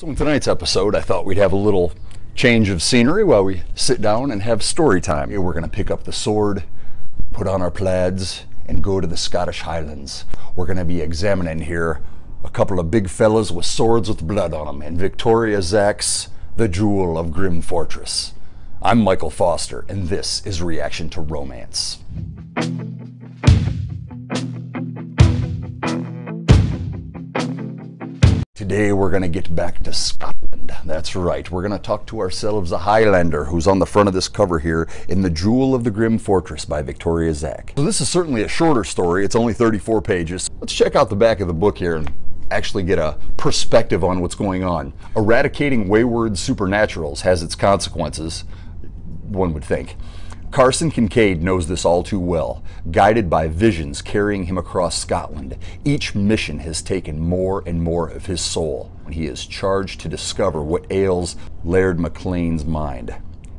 So in tonight's episode, I thought we'd have a little change of scenery while we sit down and have story time. We're going to pick up the sword, put on our plaids, and go to the Scottish Highlands. We're going to be examining here a couple of big fellas with swords with blood on them in Victoria Zach's The Jewel of Grimm Fortress. I'm Michael Foster, and this is Reaction to Romance. Today we're going to get back to Scotland. That's right, we're going to talk to ourselves a Highlander who's on the front of this cover here in The Jewel of the Grimm Fortress by Victoria Zach. So this is certainly a shorter story, it's only 34 pages. Let's check out the back of the book here and actually get a perspective on what's going on. Eradicating wayward supernaturals has its consequences, one would think. Carson Kincaid knows this all too well, guided by visions carrying him across Scotland. Each mission has taken more and more of his soul when he is charged to discover what ails Laird Maclean's mind.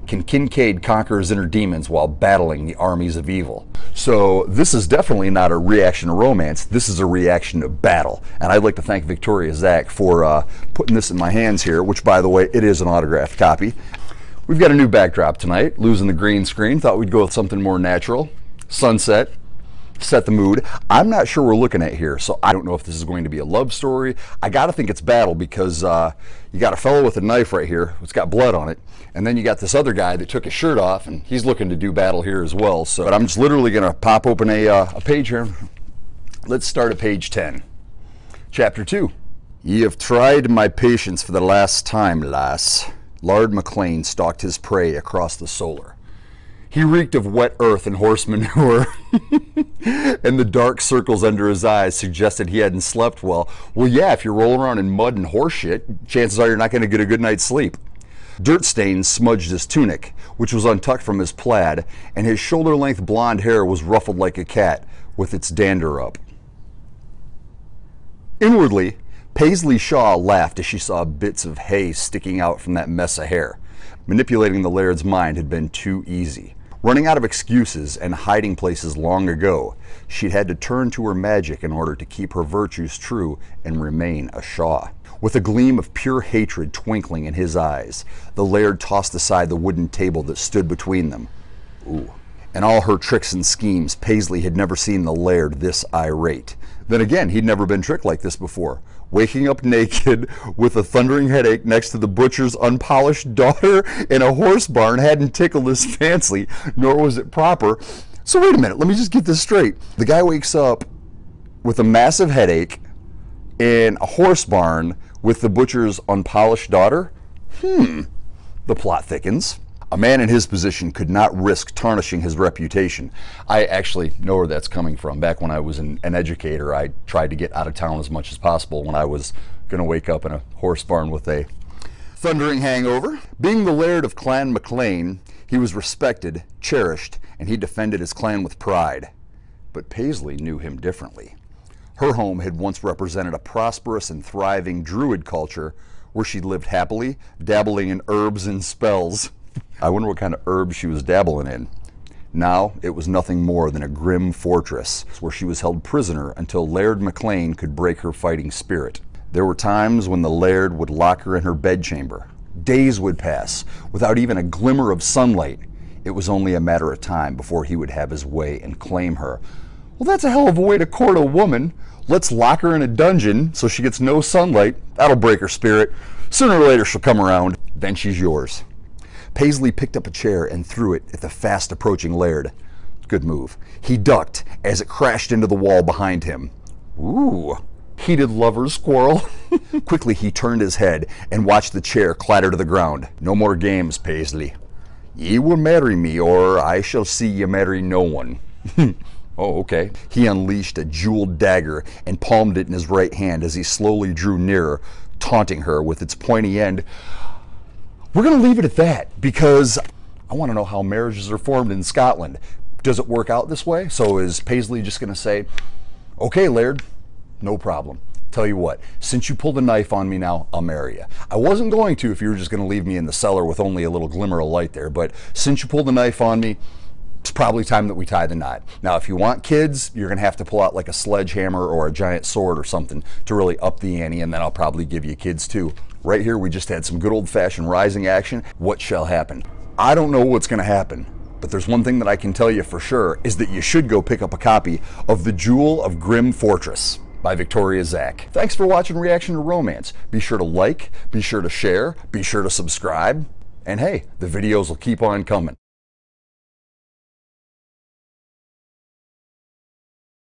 Can Kincaid conquer his inner demons while battling the armies of evil? So this is definitely not a reaction to romance, this is a reaction to battle. And I'd like to thank Victoria Zach for putting this in my hands here, which by the way, it is an autographed copy. We've got a new backdrop tonight, losing the green screen. Thought we'd go with something more natural. Sunset, set the mood. I'm not sure we're looking at here, so I don't know if this is going to be a love story. I gotta think it's battle because you got a fellow with a knife right here. It's got blood on it. And then you got this other guy that took his shirt off and he's looking to do battle here as well. So, but I'm just literally gonna pop open a page here. Let's start at page 10. Chapter 2. Ye have tried my patience for the last time, lass. Laird Maclean stalked his prey across the solar. He reeked of wet earth and horse manure, and the dark circles under his eyes suggested he hadn't slept well. Well, yeah, if you're rolling around in mud and horse shit, chances are you're not going to get a good night's sleep. Dirt stains smudged his tunic, which was untucked from his plaid, and his shoulder-length blonde hair was ruffled like a cat, with its dander up. Inwardly, Paisley Shaw laughed as she saw bits of hay sticking out from that mess of hair. Manipulating the laird's mind had been too easy. Running out of excuses and hiding places long ago, she'd had to turn to her magic in order to keep her virtues true and remain a Shaw. With a gleam of pure hatred twinkling in his eyes, the laird tossed aside the wooden table that stood between them. Ooh. In all her tricks and schemes, Paisley had never seen the laird this irate. Then again, he'd never been tricked like this before. Waking up naked with a thundering headache next to the butcher's unpolished daughter in a horse barn hadn't tickled his fancy, nor was it proper. So wait a minute, let me just get this straight. The guy wakes up with a massive headache in a horse barn with the butcher's unpolished daughter? The plot thickens. A man in his position could not risk tarnishing his reputation. I actually know where that's coming from. Back when I was an educator, I tried to get out of town as much as possible when I was going to wake up in a horse barn with a thundering hangover. Being the laird of Clan Maclean, he was respected, cherished, and he defended his clan with pride. But Paisley knew him differently. Her home had once represented a prosperous and thriving druid culture where she lived happily, dabbling in herbs and spells. I wonder what kind of herbs she was dabbling in. Now it was nothing more than a grim fortress where she was held prisoner until Laird Maclean could break her fighting spirit. There were times when the laird would lock her in her bedchamber. Days would pass without even a glimmer of sunlight. It was only a matter of time before he would have his way and claim her. Well, that's a hell of a way to court a woman. Let's lock her in a dungeon so she gets no sunlight. That'll break her spirit. Sooner or later she'll come around. Then she's yours. Paisley picked up a chair and threw it at the fast-approaching laird. Good move. He ducked as it crashed into the wall behind him. Ooh, heated lover's quarrel. Quickly he turned his head and watched the chair clatter to the ground. No more games, Paisley. Ye will marry me, or I shall see ye marry no one. Oh, okay. He unleashed a jeweled dagger and palmed it in his right hand as he slowly drew nearer, taunting her with its pointy end. We're going to leave it at that because I want to know how marriages are formed in Scotland. Does it work out this way? So is Paisley just going to say, okay, Laird, no problem. Tell you what, since you pulled a knife on me now, I'll marry you. I wasn't going to if you were just going to leave me in the cellar with only a little glimmer of light there, but since you pulled the knife on me, it's probably time that we tie the knot. Now, if you want kids, you're going to have to pull out like a sledgehammer or a giant sword or something to really up the ante, and then I'll probably give you kids too. Right here, we just had some good old-fashioned rising action. What shall happen? I don't know what's going to happen, but there's one thing that I can tell you for sure, is that you should go pick up a copy of The Jewel of Grimm Fortress by Victoria Zack. Thanks for watching Reaction to Romance. Be sure to like, be sure to share, be sure to subscribe, and hey, the videos will keep on coming.